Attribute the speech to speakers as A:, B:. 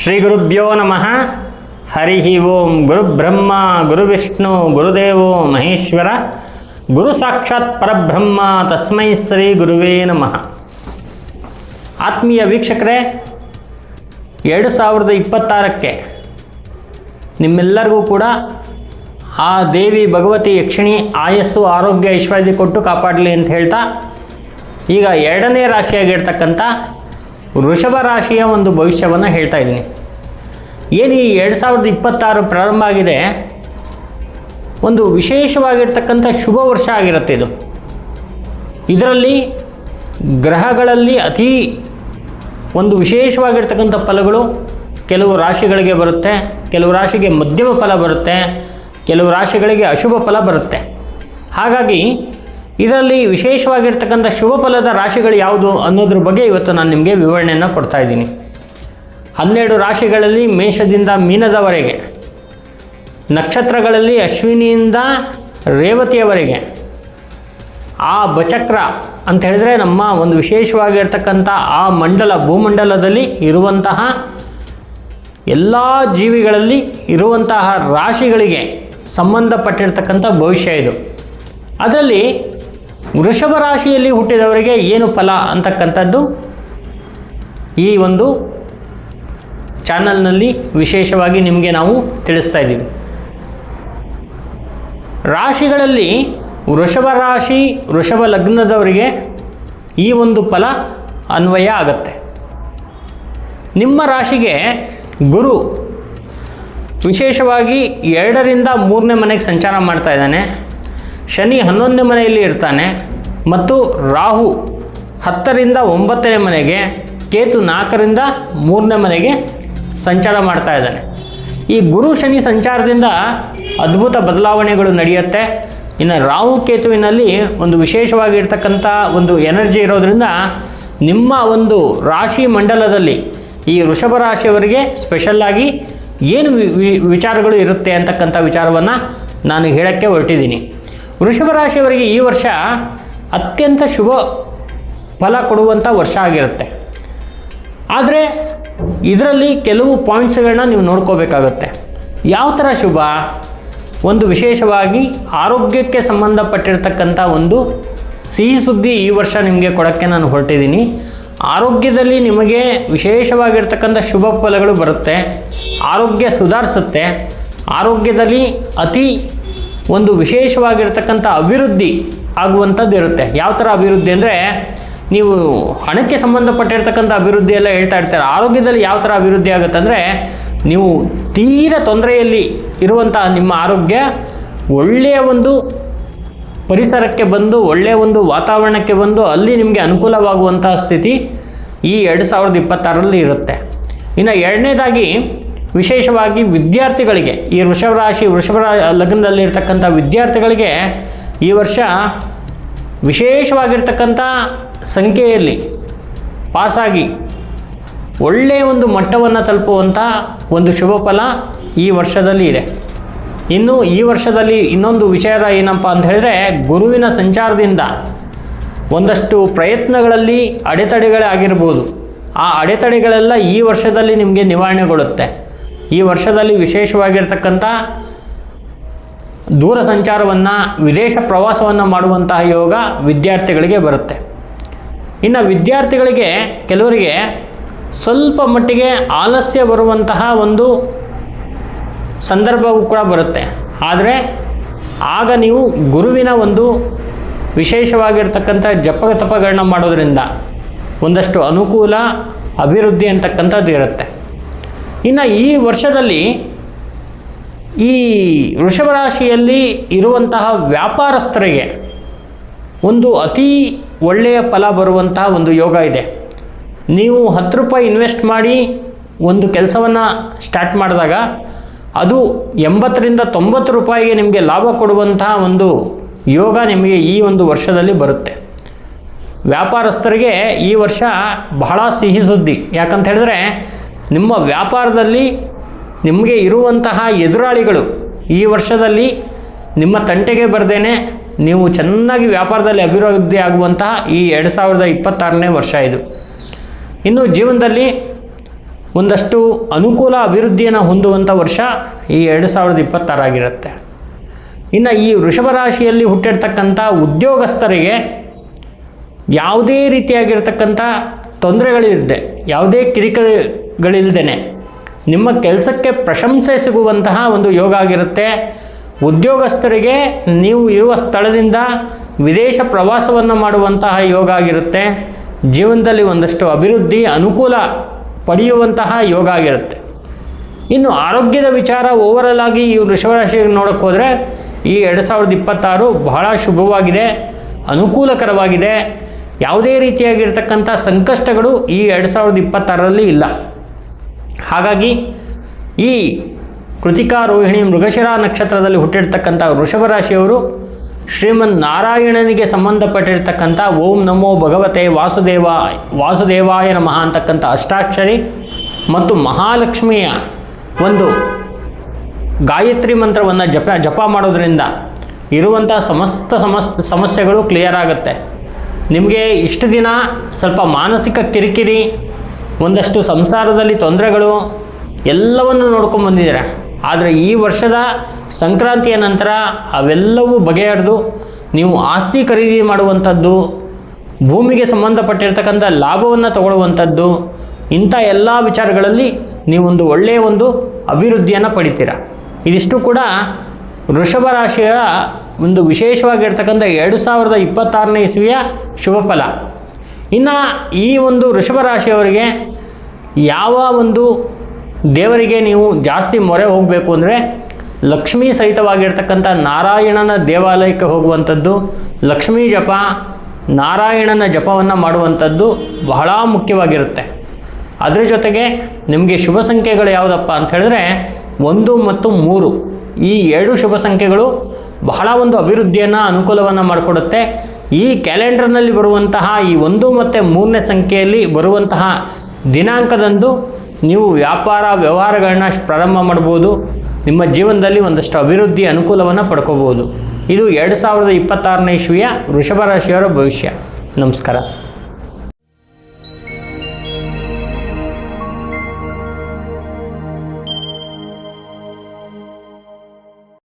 A: ಶ್ರೀ ಗುರುಭ್ಯೋ ನಮಃ. ಹರಿ ಓಂ. ಗುರುಬ್ರಹ್ಮ ಗುರುವಿಷ್ಣು ಗುರುದೇವೋ ಮಹೇಶ್ವರ, ಗುರು ಸಾಕ್ಷಾತ್ ಪರಬ್ರಹ್ಮ, ತಸ್ಮೈ ಶ್ರೀ ಗುರುವೇ ನಮಃ. ಆತ್ಮೀಯ ವೀಕ್ಷಕರೇ, 2026ಕ್ಕೆ ನಿಮ್ಮೆಲ್ಲರಿಗೂ ಕೂಡ ಆ ದೇವಿ ಭಗವತಿ ಯಕ್ಷಿಣಿ ಆಯಸ್ಸು ಆರೋಗ್ಯ ಐಶ್ವರ್ಯ ಕೊಟ್ಟು ಕಾಪಾಡಲಿ ಅಂತ ಹೇಳ್ತಾ, ಈಗ 2ನೇ ರಾಶಿಯಾಗಿರ್ತಕ್ಕಂಥ ವೃಷಭ ರಾಶಿಯ ಒಂದು ಭವಿಷ್ಯವನ್ನು ಹೇಳ್ತಾ ಇದ್ದೀನಿ. ಏನು ಈ 2026 ಪ್ರಾರಂಭ ಆಗಿದೆ, ಒಂದು ವಿಶೇಷವಾಗಿರ್ತಕ್ಕಂಥ ಶುಭ ವರ್ಷ ಆಗಿರುತ್ತೆ ಇದು. ಇದರಲ್ಲಿ ಗ್ರಹಗಳಲ್ಲಿ ಅತೀ ಒಂದು ವಿಶೇಷವಾಗಿರ್ತಕ್ಕಂಥ ಫಲಗಳು ಕೆಲವು ರಾಶಿಗಳಿಗೆ ಬರುತ್ತೆ, ಕೆಲವು ರಾಶಿಗೆ ಮಧ್ಯಮ ಫಲ ಬರುತ್ತೆ, ಕೆಲವು ರಾಶಿಗಳಿಗೆ ಅಶುಭ ಫಲ ಬರುತ್ತೆ. ಹಾಗಾಗಿ ಇದರಲ್ಲಿ ವಿಶೇಷವಾಗಿರ್ತಕ್ಕಂಥ ಶುಭ ಫಲದ ರಾಶಿಗಳು ಯಾವುದು ಅನ್ನೋದ್ರ ಬಗ್ಗೆ ಇವತ್ತು ನಾನು ನಿಮಗೆ ವಿವರಣೆಯನ್ನು ಕೊಡ್ತಾ ಇದ್ದೀನಿ. 12 ರಾಶಿಗಳಲ್ಲಿ ಮೇಷದಿಂದ ಮೀನದವರೆಗೆ, ನಕ್ಷತ್ರಗಳಲ್ಲಿ ಅಶ್ವಿನಿಯಿಂದ ರೇವತಿಯವರೆಗೆ, ಆ ಬಚಕ್ರ ಅಂತ ಹೇಳಿದ್ರೆ ನಮ್ಮ ಒಂದು ವಿಶೇಷವಾಗಿರ್ತಕ್ಕಂಥ ಆ ಮಂಡಲ ಭೂಮಂಡಲದಲ್ಲಿ ಇರುವಂತಹ ಎಲ್ಲ ಜೀವಿಗಳಲ್ಲಿ ಇರುವಂತಹ ರಾಶಿಗಳಿಗೆ ಸಂಬಂಧಪಟ್ಟಿರ್ತಕ್ಕಂಥ ಭವಿಷ್ಯ ಇದು. ಅದರಲ್ಲಿ ವೃಷಭ ರಾಶಿಯಲ್ಲಿ ಹುಟ್ಟಿದವರಿಗೆ ಏನು ಫಲ ಅಂತಕ್ಕಂಥದ್ದು ಈ ಒಂದು ಚಾನಲ್ನಲ್ಲಿ ವಿಶೇಷವಾಗಿ ನಿಮಗೆ ನಾವು ತಿಳಿಸ್ತಾ ಇದ್ದೀವಿ. ರಾಶಿಗಳಲ್ಲಿ ವೃಷಭ ರಾಶಿ ವೃಷಭ ಲಗ್ನದವರಿಗೆ ಈ ಒಂದು ಫಲ ಅನ್ವಯ ಆಗುತ್ತೆ. ನಿಮ್ಮ ರಾಶಿಗೆ ಗುರು ವಿಶೇಷವಾಗಿ 2ರಿಂದ 3ನೇ ಮನೆಗೆ ಸಂಚಾರ ಮಾಡ್ತಾ ಇದ್ದಾನೆ, ಶನಿ 11ನೇ ಮನೆಯಲ್ಲಿ ಇರ್ತಾನೆ, ಮತ್ತು ರಾಹು 10ರಿಂದ 9ನೇ ಮನೆಗೆ, ಕೇತು 4ರಿಂದ 3ನೇ ಮನೆಗೆ ಸಂಚಾರ ಮಾಡ್ತಾ ಇದ್ದಾನೆ. ಈ ಗುರು ಶನಿ ಸಂಚಾರದಿಂದ ಅದ್ಭುತ ಬದಲಾವಣೆಗಳು ನಡೆಯುತ್ತೆ. ಇನ್ನು ರಾಹು ಕೇತುವಿನಲ್ಲಿ ಒಂದು ವಿಶೇಷವಾಗಿರ್ತಕ್ಕಂಥ ಒಂದು ಎನರ್ಜಿ ಇರೋದರಿಂದ ನಿಮ್ಮ ಒಂದು ರಾಶಿ ಮಂಡಲದಲ್ಲಿ ಈ ವೃಷಭ ರಾಶಿಯವರಿಗೆ ಸ್ಪೆಷಲ್ಲಾಗಿ ಏನು ವಿಚಾರಗಳು ಇರುತ್ತೆ ಅಂತಕ್ಕಂಥ ವಿಚಾರವನ್ನು ನಾನು ಹೇಳೋಕ್ಕೆ ಹೊರಟಿದ್ದೀನಿ. ವೃಷಭ ರಾಶಿಯವರಿಗೆ ಈ ವರ್ಷ ಅತ್ಯಂತ ಶುಭ ಫಲ ಕೊಡುವಂಥ ವರ್ಷ ಆಗಿರುತ್ತೆ. ಆದರೆ ಇದರಲ್ಲಿ ಕೆಲವು ಪಾಯಿಂಟ್ಸ್ಗಳನ್ನ ನೀವು ನೋಡ್ಕೋಬೇಕಾಗುತ್ತೆ. ಯಾವ ಥರ ಶುಭ? ಒಂದು ವಿಶೇಷವಾಗಿ ಆರೋಗ್ಯಕ್ಕೆ ಸಂಬಂಧಪಟ್ಟಿರ್ತಕ್ಕಂಥ ಒಂದು ಸಿಹಿ ಸುದ್ದಿ ಈ ವರ್ಷ ನಿಮಗೆ ಕೊಡೋಕ್ಕೆ ನಾನು ಹೊರಟಿದ್ದೀನಿ. ಆರೋಗ್ಯದಲ್ಲಿ ನಿಮಗೆ ವಿಶೇಷವಾಗಿರ್ತಕ್ಕಂಥ ಶುಭ ಫಲಗಳು ಬರುತ್ತೆ, ಆರೋಗ್ಯ ಸುಧಾರಿಸುತ್ತೆ. ಆರೋಗ್ಯದಲ್ಲಿ ಅತಿ ಒಂದು ವಿಶೇಷವಾಗಿರ್ತಕ್ಕಂಥ ಅಭಿವೃದ್ಧಿ ಆಗುವಂಥದ್ದು ಇರುತ್ತೆ. ಯಾವ ಥರ ಅಭಿವೃದ್ಧಿ ಅಂದರೆ, ನೀವು ಹಣಕ್ಕೆ ಸಂಬಂಧಪಟ್ಟಿರ್ತಕ್ಕಂಥ ಅಭಿವೃದ್ಧಿ ಎಲ್ಲ ಹೇಳ್ತಾ ಇರ್ತಾರೆ. ಆರೋಗ್ಯದಲ್ಲಿ ಯಾವ ಥರ ಅಭಿವೃದ್ಧಿ ಆಗುತ್ತೆ ಅಂದರೆ, ನೀವು ತೀರ ತೊಂದರೆಯಲ್ಲಿ ಇರುವಂತಹ ನಿಮ್ಮ ಆರೋಗ್ಯ ಒಳ್ಳೆಯ ಒಂದು ಪರಿಸರಕ್ಕೆ ಬಂದು, ಒಳ್ಳೆಯ ಒಂದು ವಾತಾವರಣಕ್ಕೆ ಬಂದು ಅಲ್ಲಿ ನಿಮಗೆ ಅನುಕೂಲವಾಗುವಂತಹ ಸ್ಥಿತಿ ಈ 2026ರಲ್ಲಿ ಇರುತ್ತೆ. ಇನ್ನು 2ನೇದಾಗಿ ವಿಶೇಷವಾಗಿ ವಿದ್ಯಾರ್ಥಿಗಳಿಗೆ, ಈ ವೃಷಭ ರಾಶಿ ವೃಷಭ ಲಗ್ನದಲ್ಲಿರ್ತಕ್ಕಂಥ ವಿದ್ಯಾರ್ಥಿಗಳಿಗೆ ಈ ವರ್ಷ ವಿಶೇಷವಾಗಿರ್ತಕ್ಕಂಥ ಸಂಖ್ಯೆಯಲ್ಲಿ ಪಾಸಾಗಿ ಒಳ್ಳೆಯ ಒಂದು ಮಟ್ಟವನ್ನು ತಲುಪುವಂಥ ಒಂದು ಶುಭ ಫಲ ಈ ವರ್ಷದಲ್ಲಿ ಇದೆ. ಇನ್ನು ಈ ವರ್ಷದಲ್ಲಿ ಇನ್ನೊಂದು ವಿಚಾರ ಏನಪ್ಪ ಅಂತ ಹೇಳಿದ್ರೆ, ಗುರುವಿನ ಸಂಚಾರದಿಂದ ಒಂದಷ್ಟು ಪ್ರಯತ್ನಗಳಲ್ಲಿ ಅಡೆತಡೆಗಳಾಗಿರ್ಬೋದು. ಆ ಅಡೆತಡೆಗಳೆಲ್ಲ ಈ ವರ್ಷದಲ್ಲಿ ನಿಮಗೆ ನಿವಾರಣೆಗೊಳ್ಳುತ್ತೆ. ಈ ವರ್ಷದಲ್ಲಿ ವಿಶೇಷವಾಗಿರ್ತಕ್ಕಂಥ ದೂರ ಸಂಚಾರವನ್ನು, ವಿದೇಶ ಪ್ರವಾಸವನ್ನು ಮಾಡುವಂತಹ ಯೋಗ ವಿದ್ಯಾರ್ಥಿಗಳಿಗೆ ಬರುತ್ತೆ. ಇನ್ನು ವಿದ್ಯಾರ್ಥಿಗಳಿಗೆ ಕೆಲವರಿಗೆ ಸ್ವಲ್ಪ ಮಟ್ಟಿಗೆ ಆಲಸ್ಯ ಬರುವಂತಹ ಒಂದು ಸಂದರ್ಭವೂ ಕೂಡ ಬರುತ್ತೆ. ಆದರೆ ಆಗ ನೀವು ಗುರುವಿನ ಒಂದು ವಿಶೇಷವಾಗಿರ್ತಕ್ಕಂಥ ಜಪ ತಪಗಳನ್ನ ಮಾಡೋದರಿಂದ ಒಂದಷ್ಟು ಅನುಕೂಲ ಅಭಿವೃದ್ಧಿ ಅಂತಕ್ಕಂಥದ್ದು ಇರುತ್ತೆ. ಇನ್ನು ಈ ವರ್ಷದಲ್ಲಿ ಈ ವೃಷಭ ರಾಶಿಯಲ್ಲಿ ಇರುವಂತಹ ವ್ಯಾಪಾರಸ್ಥರಿಗೆ ಒಂದು ಅತಿ ಒಳ್ಳೆಯ ಫಲ ಬರುವಂತಹ ಒಂದು ಯೋಗ ಇದೆ. ನೀವು 10 ರೂಪಾಯಿ ಇನ್ವೆಸ್ಟ್ ಮಾಡಿ ಒಂದು ಕೆಲಸವನ್ನು ಸ್ಟಾರ್ಟ್ ಮಾಡಿದಾಗ ಅದು 80ರಿಂದ 90 ರೂಪಾಯಿಗೆ ನಿಮಗೆ ಲಾಭ ಕೊಡುವಂತಹ ಒಂದು ಯೋಗ ನಿಮಗೆ ಈ ಒಂದು ವರ್ಷದಲ್ಲಿ ಬರುತ್ತೆ. ವ್ಯಾಪಾರಸ್ಥರಿಗೆ ಈ ವರ್ಷ ಬಹಳ ಸಿಹಿ ಸುದ್ದಿ. ಯಾಕಂತ ಹೇಳಿದ್ರೆ, ನಿಮ್ಮ ವ್ಯಾಪಾರದಲ್ಲಿ ನಿಮಗೆ ಇರುವಂತಹ ಎದುರಾಳಿಗಳು ಈ ವರ್ಷದಲ್ಲಿ ನಿಮ್ಮ ತಂಟೆಗೆ ಬರ್ದೇನೆ ನೀವು ಚೆನ್ನಾಗಿ ವ್ಯಾಪಾರದಲ್ಲಿ ಅಭಿವೃದ್ಧಿ ಆಗುವಂತಹ ಈ 2026ನೇ ವರ್ಷ ಇದು. ಇನ್ನು ಜೀವನದಲ್ಲಿ ಒಂದಷ್ಟು ಅನುಕೂಲ ಅಭಿವೃದ್ಧಿಯನ್ನು ಹೊಂದುವಂಥ ವರ್ಷ ಈ 2026 ಆಗಿರುತ್ತೆ. ಇನ್ನು ಈ ವೃಷಭ ರಾಶಿಯಲ್ಲಿ ಹುಟ್ಟಿರ್ತಕ್ಕಂಥ ಉದ್ಯೋಗಸ್ಥರಿಗೆ ಯಾವುದೇ ರೀತಿಯಾಗಿರ್ತಕ್ಕಂಥ ತೊಂದರೆಗಳಿಲ್ಲದೆ, ಯಾವುದೇ ಕಿರಿಕಿರಿಗಳಿಲ್ಲದೇ ನಿಮ್ಮ ಕೆಲಸಕ್ಕೆ ಪ್ರಶಂಸೆ ಸಿಗುವಂತಹ ಒಂದು ಯೋಗ ಆಗಿರುತ್ತೆ. ಉದ್ಯೋಗಸ್ಥರಿಗೆ ನೀವು ಇರುವ ಸ್ಥಳದಿಂದ ವಿದೇಶ ಪ್ರವಾಸವನ್ನು ಮಾಡುವಂತಹ ಯೋಗ ಆಗಿರುತ್ತೆ. ಜೀವನದಲ್ಲಿ ಒಂದಷ್ಟು ಅಭಿವೃದ್ಧಿ ಅನುಕೂಲ ಪಡೆಯುವಂತಹ ಯೋಗ ಆಗಿರುತ್ತೆ. ಇನ್ನು ಆರೋಗ್ಯದ ವಿಚಾರ ಓವರಲ್ ಆಗಿ ಈ ವೃಷಭರಾಶಿಗೆ ನೋಡೋಕ್ಕೆ ಹೋದರೆ ಈ 2026 ಬಹಳ ಶುಭವಾಗಿದೆ, ಅನುಕೂಲಕರವಾಗಿದೆ. ಯಾವುದೇ ರೀತಿಯಾಗಿರ್ತಕ್ಕಂಥ ಸಂಕಷ್ಟಗಳು ಈ 2026ರಲ್ಲಿ ಇಲ್ಲ. ಹಾಗಾಗಿ ಈ ಕೃತಿಕಾ, ರೋಹಿಣಿ, ಮೃಗಶಿರ ನಕ್ಷತ್ರದಲ್ಲಿ ಹುಟ್ಟಿರ್ತಕ್ಕಂಥ ವೃಷಭ ರಾಶಿಯವರು ಶ್ರೀಮನ್ ನಾರಾಯಣನಿಗೆ ಸಂಬಂಧಪಟ್ಟಿರ್ತಕ್ಕಂಥ ಓಂ ನಮೋ ಭಗವತೆ ವಾಸುದೇವಾಯ ನಮಃ ಅಂತಕ್ಕಂಥ ಅಷ್ಟಾಕ್ಷರಿ ಮತ್ತು ಮಹಾಲಕ್ಷ್ಮಿಯ ಒಂದು ಗಾಯತ್ರಿ ಮಂತ್ರವನ್ನು ಜಪ ಮಾಡೋದ್ರಿಂದ ಇರುವಂಥ ಸಮಸ್ಯೆಗಳು ಕ್ಲಿಯರ್ ಆಗುತ್ತೆ. ನಿಮಗೆ ಇಷ್ಟು ದಿನ ಸ್ವಲ್ಪ ಮಾನಸಿಕ ಕಿರಿಕಿರಿ, ಒಂದಷ್ಟು ಸಂಸಾರದಲ್ಲಿ ತೊಂದರೆಗಳು ಎಲ್ಲವನ್ನು ನೋಡ್ಕೊಂಡ್ಬಂದಿದ್ದೀರ. ಆದರೆ ಈ ವರ್ಷದ ಸಂಕ್ರಾಂತಿಯ ನಂತರ ಅವೆಲ್ಲವೂ ಬಗೆಹರಿದು ನೀವು ಆಸ್ತಿ ಖರೀದಿ ಮಾಡುವಂಥದ್ದು, ಭೂಮಿಗೆ ಸಂಬಂಧಪಟ್ಟಿರ್ತಕ್ಕಂಥ ಲಾಭವನ್ನು ತಗೊಳ್ಳುವಂಥದ್ದು, ಇಂಥ ಎಲ್ಲ ವಿಚಾರಗಳಲ್ಲಿ ನೀವೊಂದು ಒಳ್ಳೆಯ ಒಂದು ಅಭಿವೃದ್ಧಿಯನ್ನು ಪಡಿತೀರ. ಇದಿಷ್ಟು ಕೂಡ ವೃಷಭ ರಾಶಿಯ ಒಂದು ವಿಶೇಷವಾಗಿರ್ತಕ್ಕಂಥ 2026ನೇ ಇಸ್ವಿಯ ಶುಭ ಫಲ. ಇನ್ನು ಈ ಒಂದು ವೃಷಭ ರಾಶಿಯವರಿಗೆ ಯಾವ ಒಂದು ದೇವರಿಗೆ ನೀವು ಜಾಸ್ತಿ ಮೊರೆ ಹೋಗಬೇಕು ಅಂದರೆ ಲಕ್ಷ್ಮೀ ಸಹಿತವಾಗಿರ್ತಕ್ಕಂಥ ನಾರಾಯಣನ ದೇವಾಲಯಕ್ಕೆ ಹೋಗುವಂಥದ್ದು, ಲಕ್ಷ್ಮೀ ಜಪ, ನಾರಾಯಣನ ಜಪವನ್ನು ಮಾಡುವಂಥದ್ದು ಬಹಳ ಮುಖ್ಯವಾಗಿರುತ್ತೆ. ಅದರ ಜೊತೆಗೆ ನಿಮಗೆ ಶುಭ ಸಂಖ್ಯೆಗಳು ಯಾವುದಪ್ಪ ಅಂತ ಹೇಳಿದ್ರೆ 1 ಮತ್ತು 3, ಈ 2 ಶುಭ ಸಂಖ್ಯೆಗಳು ಬಹಳ ಒಂದು ಅಭಿವೃದ್ಧಿಯನ್ನು ಅನುಕೂಲವನ್ನು ಮಾಡಿಕೊಡುತ್ತೆ. ಈ ಕ್ಯಾಲೆಂಡರ್ನಲ್ಲಿ ಬರುವಂತಹ ಈ 1 ಮತ್ತು 3ನೇ ಸಂಖ್ಯೆಯಲ್ಲಿ ಬರುವಂತಹ ದಿನಾಂಕದಂದು ನೀವು ವ್ಯವಹಾರಗಳನ್ನ ಪ್ರಾರಂಭ ಮಾಡ್ಬೋದು. ನಿಮ್ಮ ಜೀವನದಲ್ಲಿ ಒಂದಷ್ಟು ಅಭಿವೃದ್ಧಿ ಅನುಕೂಲವನ್ನು ಪಡ್ಕೋಬೋದು. ಇದು 2026ನೇ ಇಸ್ವಿಯ ವೃಷಭ ರಾಶಿಯವರ ಭವಿಷ್ಯ. ನಮಸ್ಕಾರ.